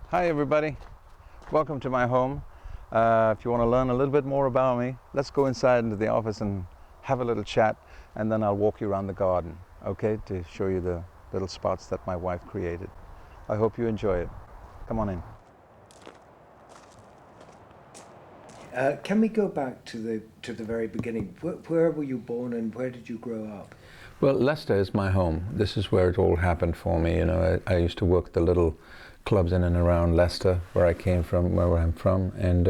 Hi everybody, welcome to my home. If you want to learn a little bit more about me, let's go inside into the office and have a little chat, and then I'll walk you around the garden, okay, to show you the little spots that my wife created. I hope you enjoy it. Come on in. Can we go back to the very beginning? Where were you born and where did you grow up? Well, Leicester is my home. This is where it all happened for me. You know, I used to work the little clubs in and around Leicester, where I came from, where I'm from, and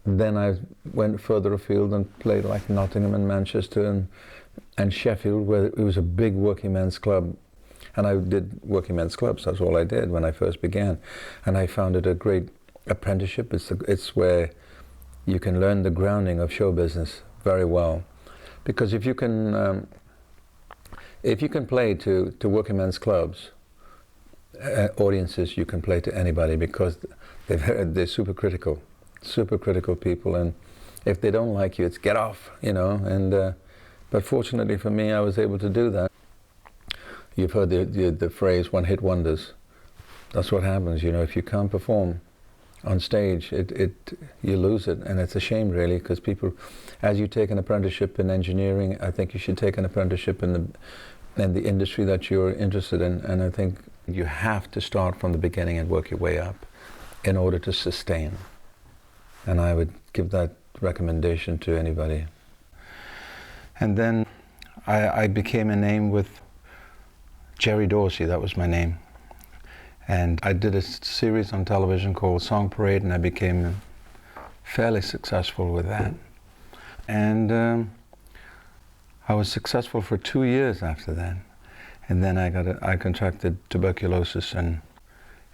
then I went further afield and played like Nottingham and Manchester and Sheffield, where it was a big working men's club. And I did working men's clubs, that's all I did when I first began. And I found it a great apprenticeship. It's where you can learn the grounding of show business very well. Because if you can play to working men's clubs, audiences, you can play to anybody, because they're super critical people, and if they don't like you, it's get off, you know. And but fortunately for me, I was able to do that. You've heard the phrase "one-hit wonders." That's what happens, you know. If you can't perform on stage, you lose it, and it's a shame, really, because people, as you take an apprenticeship in engineering, I think you should take an apprenticeship in the industry that you're interested in, and I think you have to start from the beginning and work your way up in order to sustain. And I would give that recommendation to anybody. And then I became a name with Jerry Dorsey, that was my name. And I did a series on television called Song Parade, and I became fairly successful with that. And I was successful for 2 years after that. And then I contracted tuberculosis, and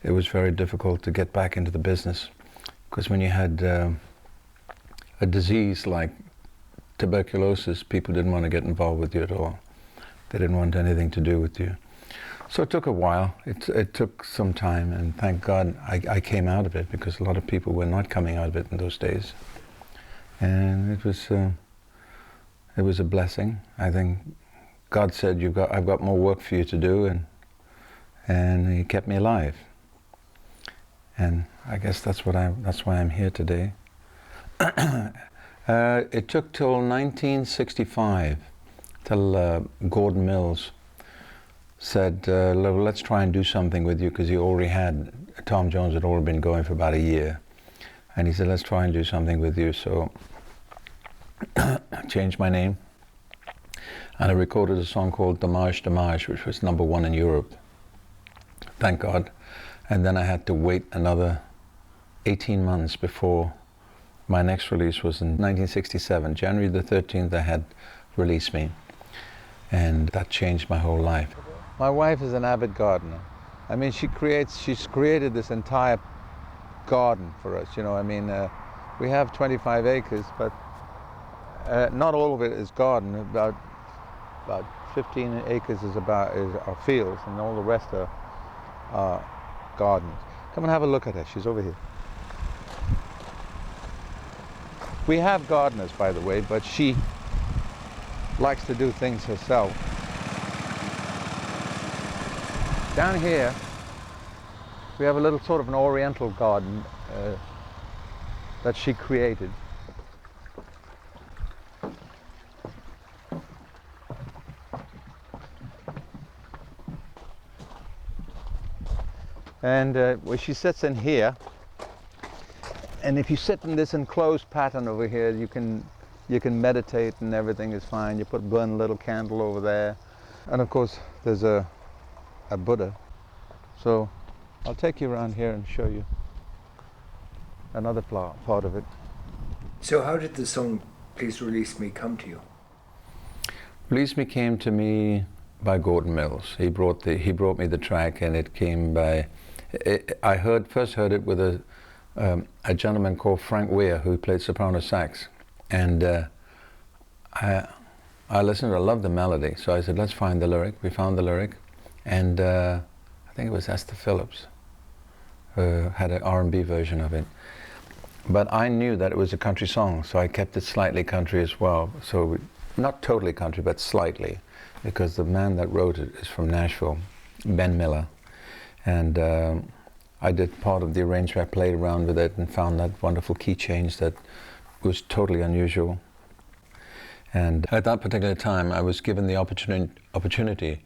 it was very difficult to get back into the business, because when you had a disease like tuberculosis, people didn't want to get involved with you at all. They didn't want anything to do with you. So it took a while. It took some time, and thank God I came out of it, because a lot of people were not coming out of it in those days. And it was a blessing. I think God said, I've got more work for you to do, and He kept me alive. And I guess that's why I'm here today. It took till 1965 till Gordon Mills said, let's try and do something with you, because Tom Jones had already been going for about a year. And he said, let's try and do something with you. So I changed my name, and I recorded a song called Dommage, Dommage, which was #1 in Europe. Thank God. And then I had to wait another 18 months before my next release was in 1967. January the 13th, they had released me. And that changed my whole life. My wife is an avid gardener. I mean, she's created this entire garden for us, you know. I mean, we have 25 acres, but not all of it is garden. About 15 acres is our fields, and all the rest are gardens. Come and have a look at her. She's over here. We have gardeners, by the way, but she likes to do things herself. Down here, we have a little sort of an oriental garden that she created. And where she sits in here, and if you sit in this enclosed pattern over here, you can meditate and everything is fine. You burn a little candle over there, and of course there's a Buddha. So I'll take you around here and show you another part of it. So how did the song Please Release Me come to you? Release Me came to me by Gordon Mills. He brought me the track, and it came by. I first heard it with a gentleman called Frank Weir, who played soprano sax, and I listened. I loved the melody, so I said, "Let's find the lyric." We found the lyric, and I think it was Esther Phillips had an R&B version of it. But I knew that it was a country song, so I kept it slightly country as well. So not totally country, but slightly, because the man that wrote it is from Nashville, Ben Miller. And I did part of the arrangement. I played around with it and found that wonderful key change that was totally unusual. And at that particular time, I was given the opportunity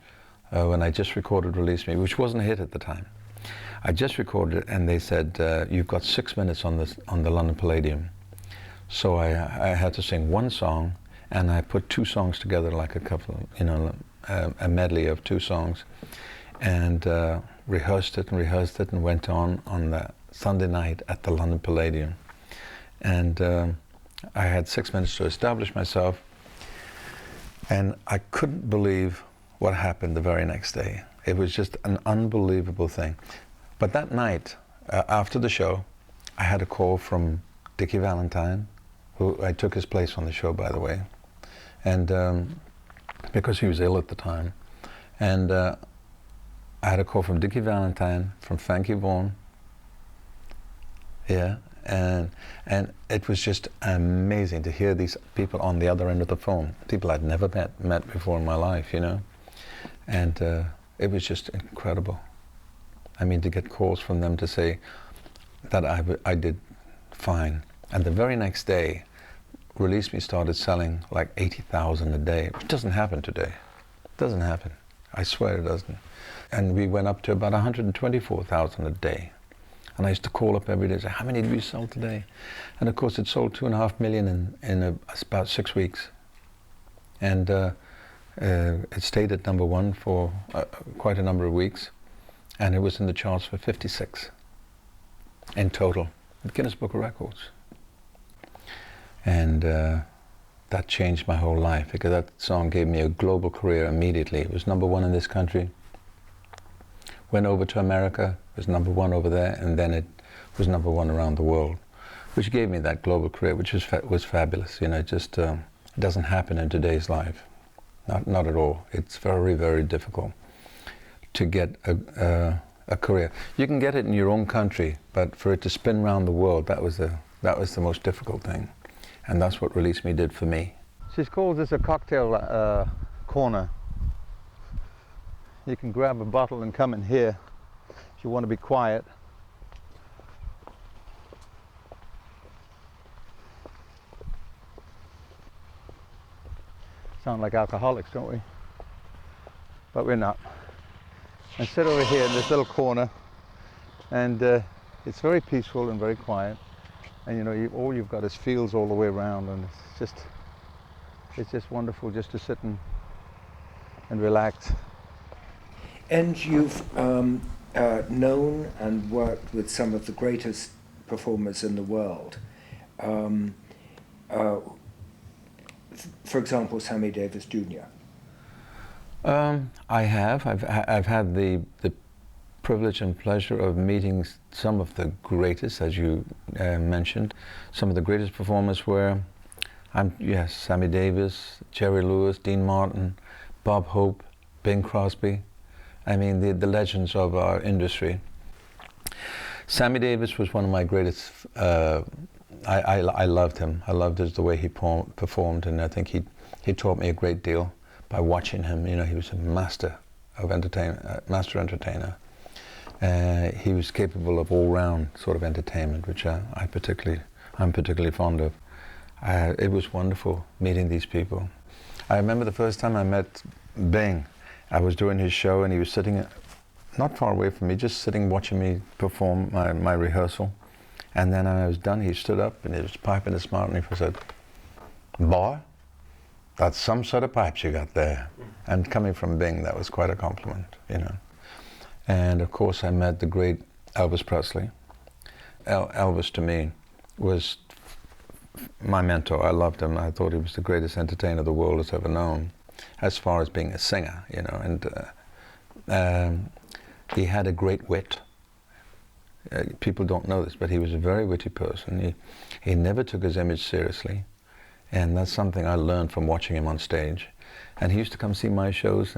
when I just recorded Release Me, which wasn't a hit at the time. I just recorded it, and they said, you've got 6 minutes on the London Palladium. So I had to sing one song, and I put 2 songs together, like a couple, a medley of 2 songs, and rehearsed it and went on the Sunday night at the London Palladium. And I had 6 minutes to establish myself, and I couldn't believe what happened the very next day. It was just an unbelievable thing. But that night, after the show, I had a call from Dickie Valentine, who I took his place on the show, by the way, and because he was ill at the time. And I had a call from Dickie Valentine, from Frankie Vaughan, yeah, and it was just amazing to hear these people on the other end of the phone, people I'd never met before in my life, and it was just incredible. I mean, to get calls from them to say that I did fine. And the very next day, Release Me started selling like 80,000 a day, which doesn't happen today. It doesn't happen. I swear it doesn't. And we went up to about 124,000 a day. And I used to call up every day and say, how many did we sell today? And of course, it sold 2.5 million in about 6 weeks. And it stayed at #1 for quite a number of weeks. And it was in the charts for 56 in total, the Guinness Book of Records. And that changed my whole life, because that song gave me a global career immediately. It was #1 in this country, went over to America, it was #1 over there, and then it was #1 around the world, which gave me that global career, which was fabulous. It just it doesn't happen in today's life, not at all. It's very, very difficult to get a career. You can get it in your own country, but for it to spin around the world, that was the most difficult thing. And that's what Release Me did for me. She's called this a cocktail corner. You can grab a bottle and come in here if you want to be quiet. Sound like alcoholics, don't we? But we're not. And sit over here in this little corner, and it's very peaceful and very quiet, and all you've got is fields all the way around, and it's just wonderful just to sit and relax. And you've known and worked with some of the greatest performers in the world. For example, Sammy Davis Jr. I have. I've had the privilege and pleasure of meeting some of the greatest, as you mentioned. Some of the greatest performers were, Sammy Davis, Jerry Lewis, Dean Martin, Bob Hope, Bing Crosby. I mean, the legends of our industry. Sammy Davis was one of my greatest. I loved him. I loved the way he performed, and I think he taught me a great deal by watching him. He was a master entertainer. He was capable of all-round sort of entertainment, which I'm particularly fond of. It was wonderful meeting these people. I remember the first time I met Bing. I was doing his show, and he was sitting not far away from me, just sitting watching me perform my rehearsal. And then when I was done, he stood up and he was piping his mouth, and he said, "Boy, that's some sort of pipes you got there." And coming from Bing, that was quite a compliment, And of course, I met the great Elvis Presley. Elvis, to me, was my mentor. I loved him. I thought he was the greatest entertainer the world has ever known, as far as being a singer, And he had a great wit. People don't know this, but he was a very witty person. He never took his image seriously. And that's something I learned from watching him on stage. And he used to come see my shows,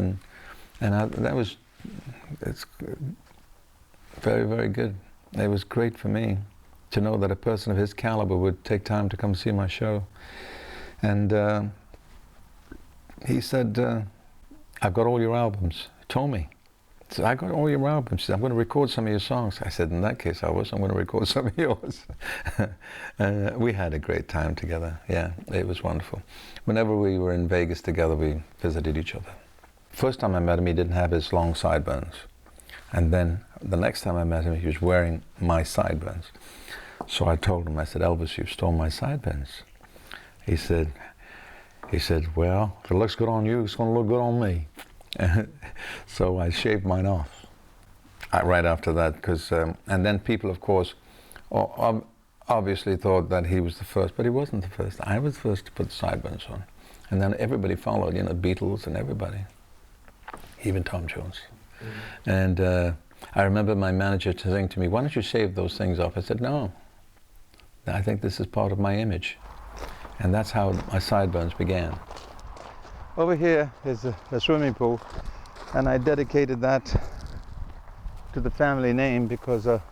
it's very, very good. It was great for me to know that a person of his caliber would take time to come see my show. And he said, "I've got all your albums." He told me. So I got all your albums. She said, I'm going to record some of your songs. I said, in that case, I'm going to record some of yours. We had a great time together. Yeah, it was wonderful. Whenever we were in Vegas together, we visited each other. First time I met him, he didn't have his long sideburns. And then the next time I met him, he was wearing my sideburns. So I told him, I said, Elvis, you've stolen my sideburns. He said, well, if it looks good on you, it's going to look good on me. So I shaved mine off right after that, because and then people, of course, obviously thought that he was the first, but he wasn't the first. I was the first to put the sideburns on, and then everybody followed. You know, Beatles and everybody, even Tom Jones. Mm-hmm. And I remember my manager saying to me, "Why don't you shave those things off?" I said, "No, I think this is part of my image," and that's how my sideburns began. Over here is a swimming pool, and I dedicated that to the family name because I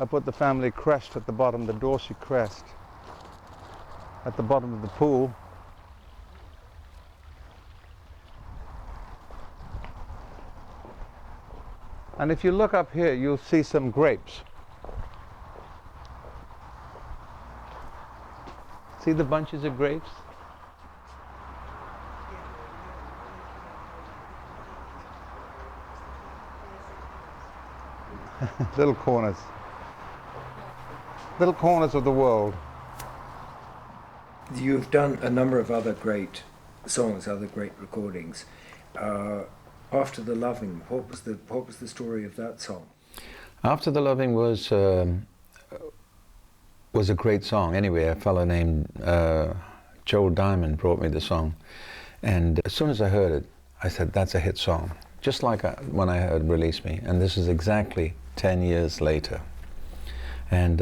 put the family crest at the bottom, the Dorsey crest, at the bottom of the pool. And if you look up here, you'll see some grapes. See the bunches of grapes? Little corners of the world. You've done a number of other great songs, other great recordings. After the Loving, what was the story of that song? After the Loving was a great song. Anyway, a fellow named Joel Diamond brought me the song, and as soon as I heard it, I said, "That's a hit song." Just like when I heard "Release Me," and this is exactly 10 years later. And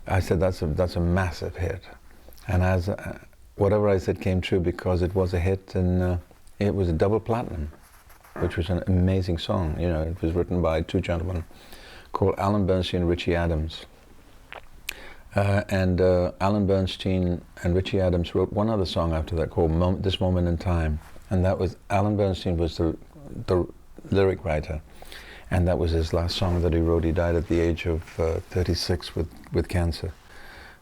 I said, that's a massive hit. And as whatever I said came true, because it was a hit, and it was a double platinum, which was an amazing song. You know, it was written by two gentlemen called Alan Bernstein and Richie Adams. And Alan Bernstein and Richie Adams wrote one other song after that called This Moment in Time. And that was, Alan Bernstein was the lyric writer. And that was his last song that he wrote. He died at the age of 36 with cancer.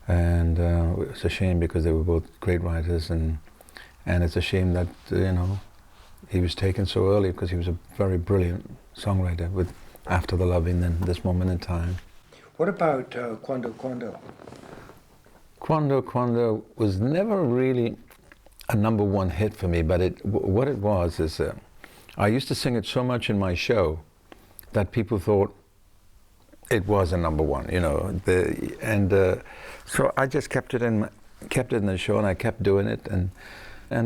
And it's a shame because they were both great writers. And it's a shame that, you know, he was taken so early, because he was a very brilliant songwriter with After the Loving and This Moment in Time. What about Quando Quando? Quando Quando was never really a number one hit for me, but what it was is I used to sing it so much in my show that people thought it was a number one, you know. So I just kept it in the show, and I kept doing it, and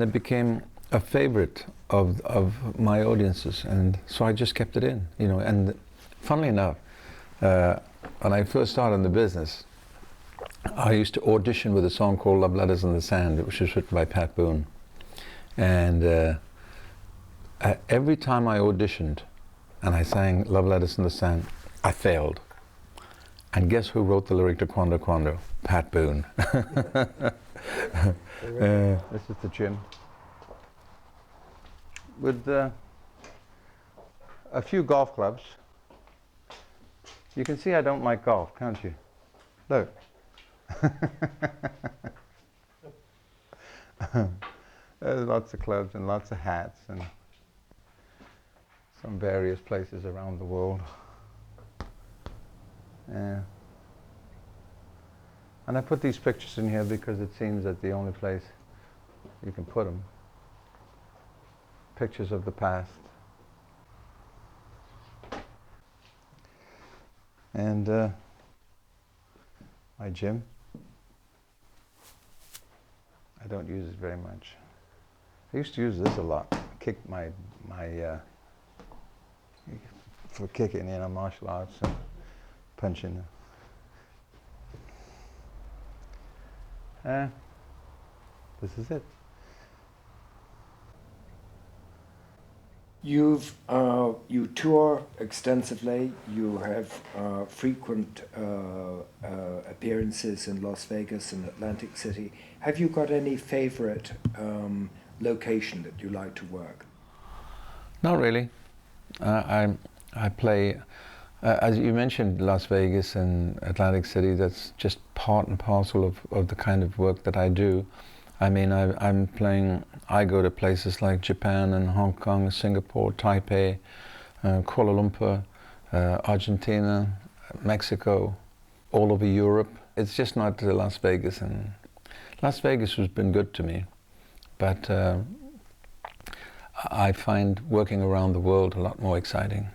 it became a favorite of my audiences, and so I just kept it in, you know. And funnily enough, when I first started in the business, I used to audition with a song called Love Letters in the Sand, which was written by Pat Boone. And every time I auditioned and I sang Love Letters in the Sand, I failed. And guess who wrote the lyric to Quando Quando? Pat Boone. This is the gym. With a few golf clubs. You can see I don't like golf, can't you? Look. There's lots of clubs and lots of hats and some various places around the world. Yeah. And I put these pictures in here because it seems that the only place you can put them. Pictures of the past. And my gym. I don't use it very much. I used to use this a lot. Kick my for kicking, you know, martial arts and punching. This is it. You tour extensively. You have frequent appearances in Las Vegas and Atlantic City. Have you got any favorite location that you like to work? Not really. I play, as you mentioned, Las Vegas and Atlantic City. That's just part and parcel of the kind of work that I do. I mean, I'm playing. I go to places like Japan and Hong Kong, Singapore, Taipei, Kuala Lumpur, Argentina, Mexico, all over Europe. It's just not Las Vegas, and Las Vegas has been good to me, but I find working around the world a lot more exciting.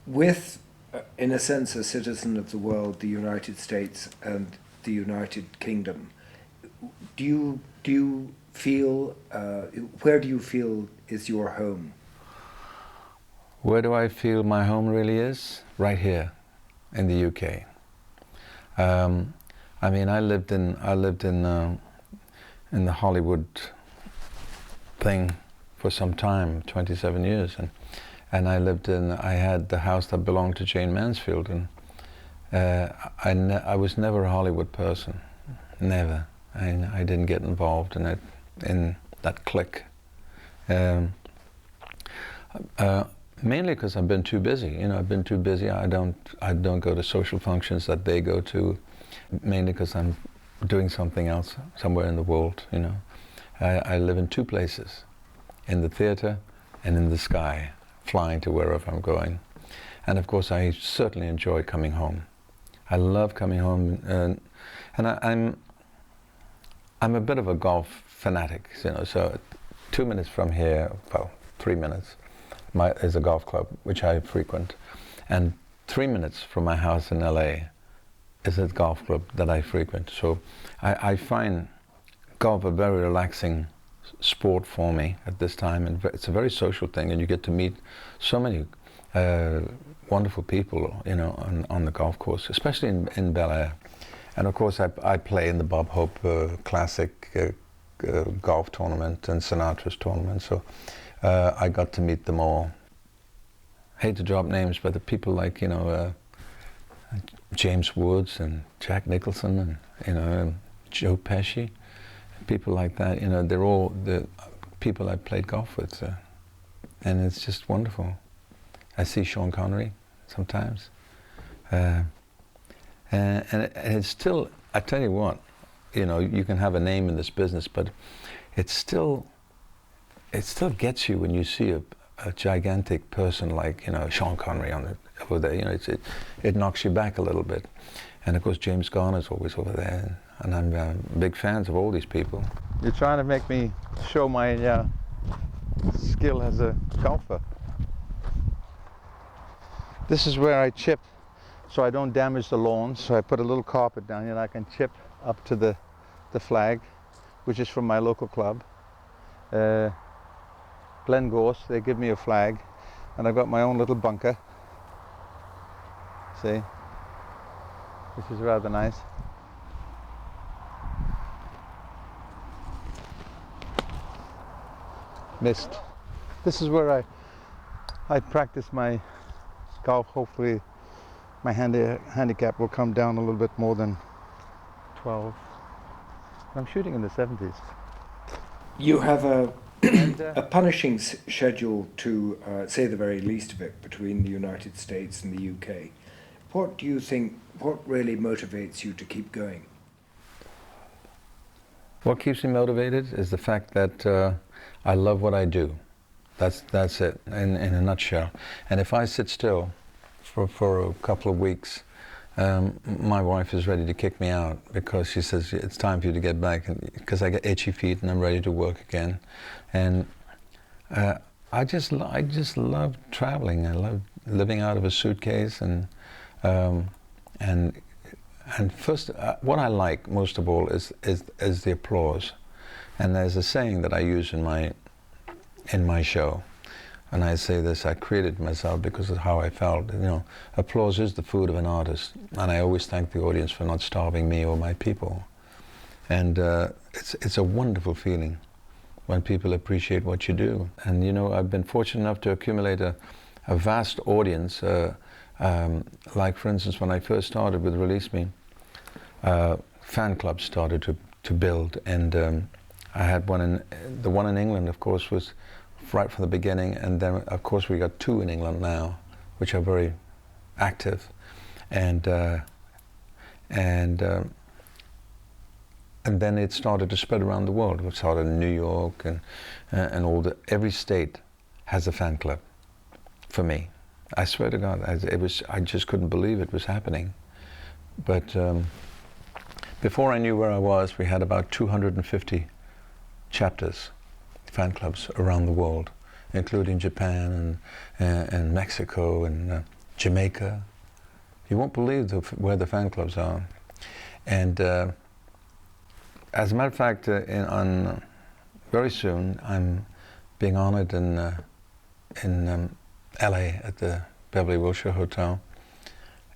With, in a sense, a citizen of the world, the United States and the United Kingdom, do you feel, where do you feel is your home? Where do I feel my home really is? Right here, in the UK. I mean, I lived in the Hollywood thing for some time, 27 years, and I had the house that belonged to Jane Mansfield, and I was never a Hollywood person, never. I didn't get involved in that clique. Mainly because I've been too busy. You know, I've been too busy. I don't go to social functions that they go to. Mainly because I'm doing something else somewhere in the world. You know, I live in two places, in the theater and in the sky, flying to wherever I'm going. And of course, I certainly enjoy coming home. I love coming home, and I'm a bit of a golf fanatic. You know, so 2 minutes from here, well, 3 minutes. Is a golf club which I frequent, and 3 minutes from my house in LA is a golf club that I frequent. So I find golf a very relaxing sport for me at this time, and it's a very social thing, and you get to meet so many wonderful people, you know, on the golf course, especially in Bel Air. And of course I play in the Bob Hope Classic golf tournament and Sinatra's tournament, so I got to meet them all. Hate to drop names, but the people like, you know, James Woods and Jack Nicholson and, you know, Joe Pesci, people like that, you know, they're all the people I played golf with, and it's just wonderful. I see Sean Connery sometimes, and it's still, I tell you what, you know, you can have a name in this business, but it still gets you when you see a gigantic person like, you know, Sean Connery over there. You know, it knocks you back a little bit. And of course, James Garner's always over there, and I'm big fans of all these people. You're trying to make me show my skill as a golfer. This is where I chip, so I don't damage the lawn. So I put a little carpet down here, and I can chip up to the flag, which is from my local club. Glen Gorse, they give me a flag, and I've got my own little bunker, see, which is rather nice. Missed. This is where I practice my golf. Hopefully my handicap will come down a little bit more than 12. I'm shooting in the 70s. You have a punishing schedule, to say the very least of it, between the United States and the UK. What do you think, what really motivates you to keep going? What keeps me motivated is the fact that I love what I do. That's it, in a nutshell. And if I sit still for a couple of weeks, my wife is ready to kick me out, because she says it's time for you to get back, because I get itchy feet and I'm ready to work again. And I just love traveling. I love living out of a suitcase, and first, what I like most of all is the applause. And there's a saying that I use in my show, and I say this, I created myself because of how I felt. You know, applause is the food of an artist, and I always thank the audience for not starving me or my people. And it's a wonderful feeling when people appreciate what you do. And you know, I've been fortunate enough to accumulate a vast audience. Like for instance, when I first started with Release Me, fan clubs started to build, and I had the one in England, of course, was right from the beginning, and then of course we got 2 in England now, which are very active, and then it started to spread around the world. It started in New York, and every state has a fan club for me. I swear to God, I just couldn't believe it was happening. But before I knew where I was, we had about 250 chapters, fan clubs around the world, including Japan and Mexico and Jamaica. You won't believe where the fan clubs are. And as a matter of fact, very soon I'm being honored in LA at the Beverly Wilshire Hotel.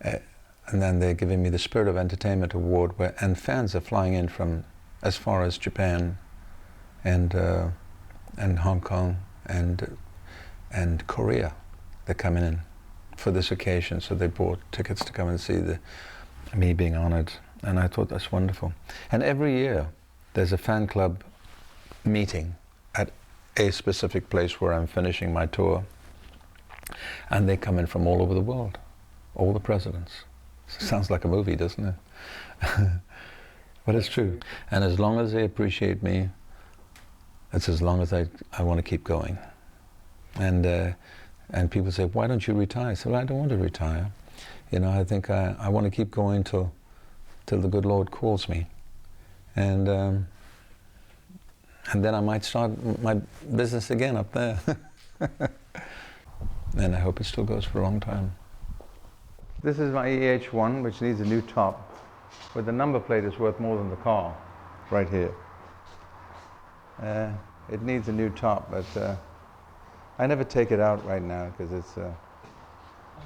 And then they're giving me the Spirit of Entertainment Award, and fans are flying in from as far as Japan and Hong Kong and Korea. They're coming in for this occasion, so they bought tickets to come and see me being honored, and I thought that's wonderful. And every year there's a fan club meeting at a specific place where I'm finishing my tour, and they come in from all over the world, all the presidents. Sounds like a movie, doesn't it? But it's true. And as long as they appreciate me, it's as long as I want to keep going. And people say, why don't you retire? I said, well, I don't want to retire. You know, I think I want to keep going till the good Lord calls me. And then I might start my business again up there. And I hope it still goes for a long time. This is my EH1, which needs a new top, but the number plate is worth more than the car, right here. It needs a new top, but I never take it out right now because it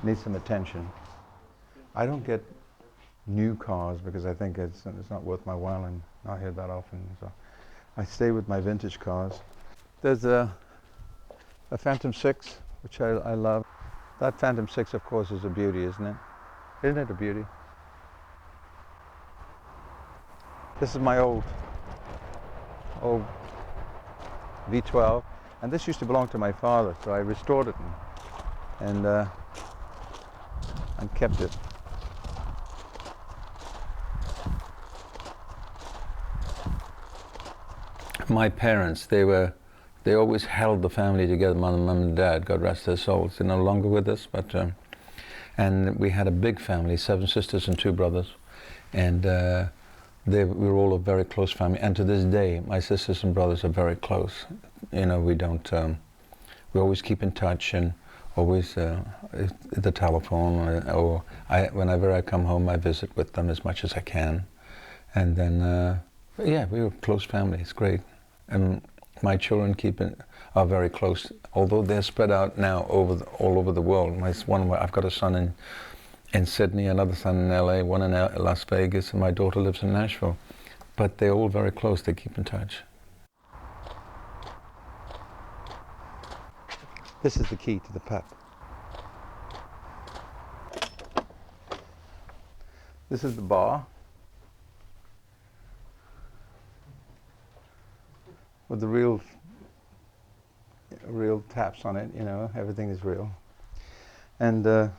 needs some attention. I don't get new cars because I think it's not worth my while, and not here that often. So I stay with my vintage cars. There's a Phantom 6, which I love. That Phantom 6, of course, is a beauty, isn't it? Isn't it a beauty? This is my old V12, and this used to belong to my father, so I restored it and kept it. My parents, they always held the family together. My mum and dad, God rest their souls, they're no longer with us, but and we had a big family, 7 sisters and 2 brothers, and we were all a very close family. And to this day, my sisters and brothers are very close. You know, we always keep in touch, and always the telephone, or whenever I come home, I visit with them as much as I can. And then, yeah, we were a close family. It's great. And my children are very close, although they're spread out now all over the world. I've got a son in Sydney, another son in LA, one in Las Vegas, and my daughter lives in Nashville. But they're all very close. They keep in touch. This is the key to the putt. This is the bar with the real taps on it. You know, everything is real. And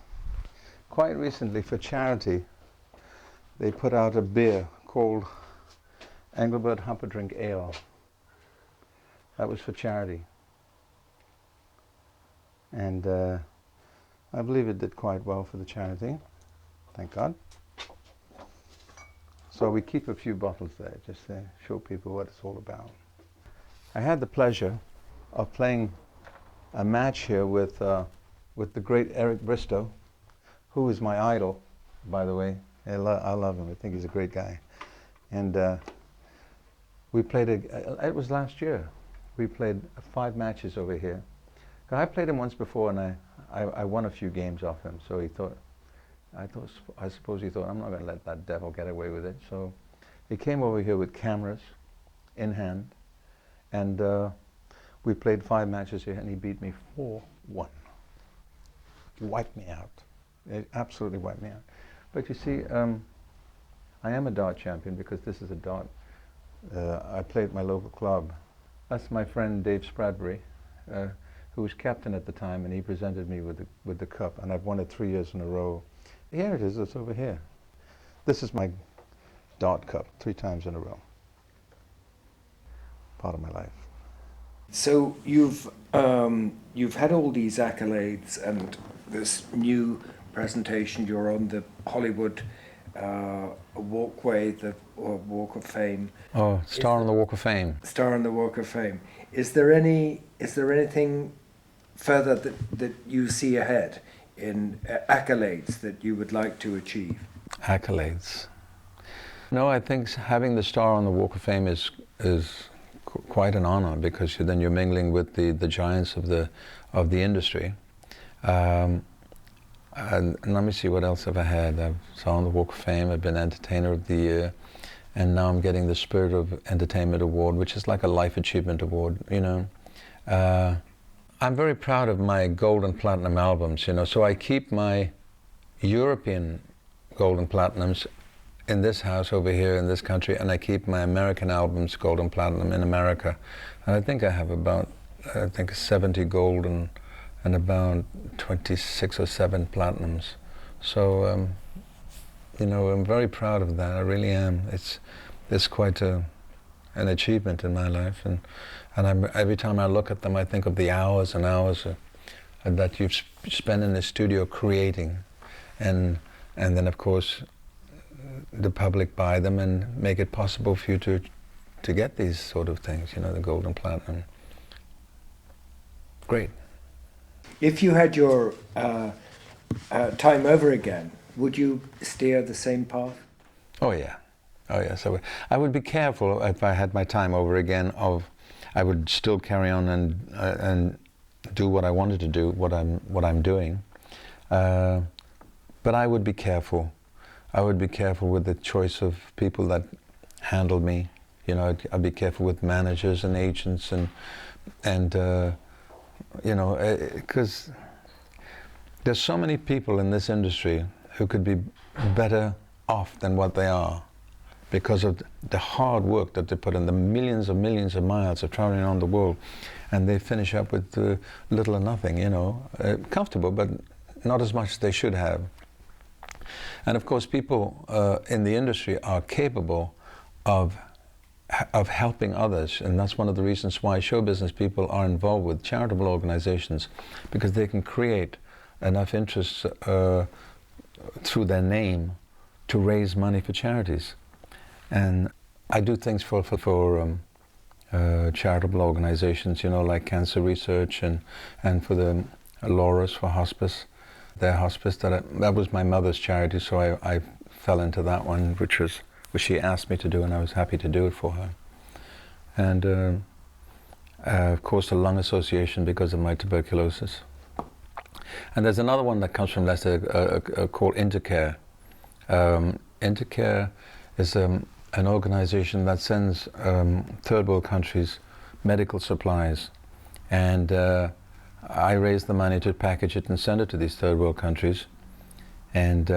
quite recently, for charity, they put out a beer called Engelbert Humperdinck Ale. That was for charity. And I believe it did quite well for the charity, thank God. So we keep a few bottles there just to show people what it's all about. I had the pleasure of playing a match here with the great Eric Bristow, who is my idol, by the way. I love him. I think he's a great guy. And we played it was last year. We played 5 matches over here. I played him once before, and I won a few games off him. So I suppose he thought, I'm not going to let that devil get away with it. So he came over here with cameras in hand, and we played 5 matches here, and he beat me 4-1. He wiped me out. It absolutely wiped me out. But you see, I am a dart champion because this is a dart I play at my local club. That's my friend Dave Spradbury, who was captain at the time, and he presented me with the cup, and I've won it 3 years in a row. Here it is. It's over here. This is my dart cup, 3 times in a row. Part of my life. So you've had all these accolades and this new presentation. You're on the Hollywood walkway, the Walk of Fame. Oh, star on the Walk of Fame. Star on the Walk of Fame. Is there anything further that you see ahead in accolades that you would like to achieve? Accolades. No, I think having the star on the Walk of Fame is quite an honor, because then you're mingling with the giants of the industry. And let me see what else have I had. I've sat on the Walk of Fame. I've been Entertainer of the Year, and now I'm getting the Spirit of Entertainment Award, which is like a life achievement award. You know, I'm very proud of my gold and platinum albums. You know, so I keep my European gold and platinums in this house over here in this country, and I keep my American albums gold and platinum in America. And I think I have about 70 gold and about 26 or 7 platinums. So you know, I'm very proud of that. I really am. It's quite an achievement in my life, and every time I look at them, I think of the hours and hours that you've spent in the studio creating, and then of course the public buy them and make it possible for you to get these sort of things, you know, the gold and platinum. Great. If you had your time over again, would you steer the same path? Oh yeah, oh yes. I would be careful if I had my time over again. I would still carry on and do what I wanted to do, what I'm doing, but I would be careful. I would be careful with the choice of people that handled me. You know, I'd be careful with managers and agents and you know, because there's so many people in this industry who could be better off than what they are, because of the hard work that they put in, the millions of miles of traveling around the world, and they finish up with little or nothing, you know, comfortable, but not as much as they should have. And of course, people in the industry are capable of helping others, and that's one of the reasons why show business people are involved with charitable organizations, because they can create enough interest through their name to raise money for charities. And I do things for charitable organizations, you know, like cancer research, and for the Laura's for hospice. Their hospice, that was my mother's charity, so I fell into that one, which she asked me to do, and I was happy to do it for her. And of course the Lung Association, because of my tuberculosis. And there's another one that comes from Leicester called Intercare. Intercare is an organization that sends third world countries medical supplies, and I raise the money to package it and send it to these third world countries, and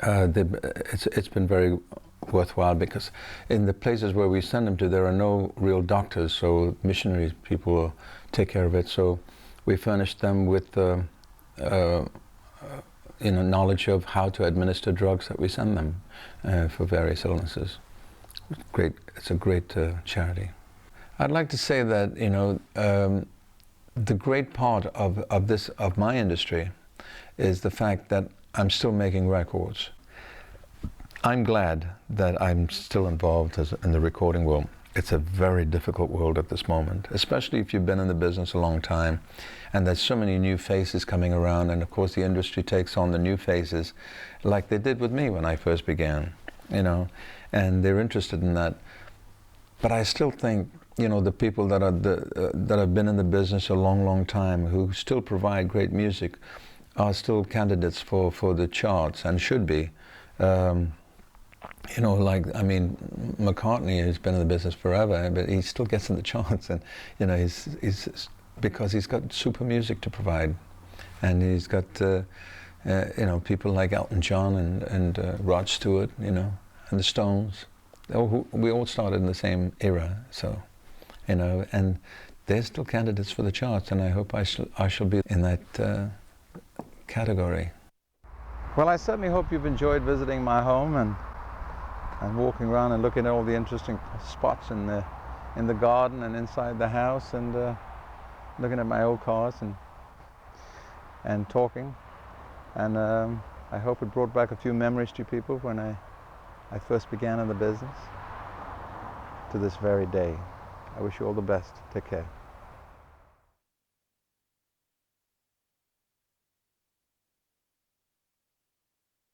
it's been very worthwhile, because in the places where we send them to, there are no real doctors, so missionaries, people will take care of it. So we furnish them with you know, knowledge of how to administer drugs that we send them for various illnesses. Great, it's a great charity. I'd like to say that, you know, the great part of my industry is the fact that I'm still making records. I'm glad that I'm still involved in the recording world. It's a very difficult world at this moment, especially if you've been in the business a long time, and there's so many new faces coming around, and of course the industry takes on the new faces like they did with me when I first began, you know, and they're interested in that. But I still think, you know, the people that have been in the business a long time, who still provide great music, are still candidates for the charts, and should be. You know, like, I mean, McCartney has been in the business forever, but he still gets in the charts, and you know, he's because he's got super music to provide, and he's got you know, people like Elton John and Rod Stewart, you know, and the Stones. We all started in the same era, so, you know, and they're still candidates for the charts, and I hope I shall be in that category. Well, I certainly hope you've enjoyed visiting my home and walking around and looking at all the interesting spots in the garden and inside the house, and looking at my old cars and talking. And I hope it brought back a few memories to people when I first began in the business to this very day. I wish you all the best. Take care.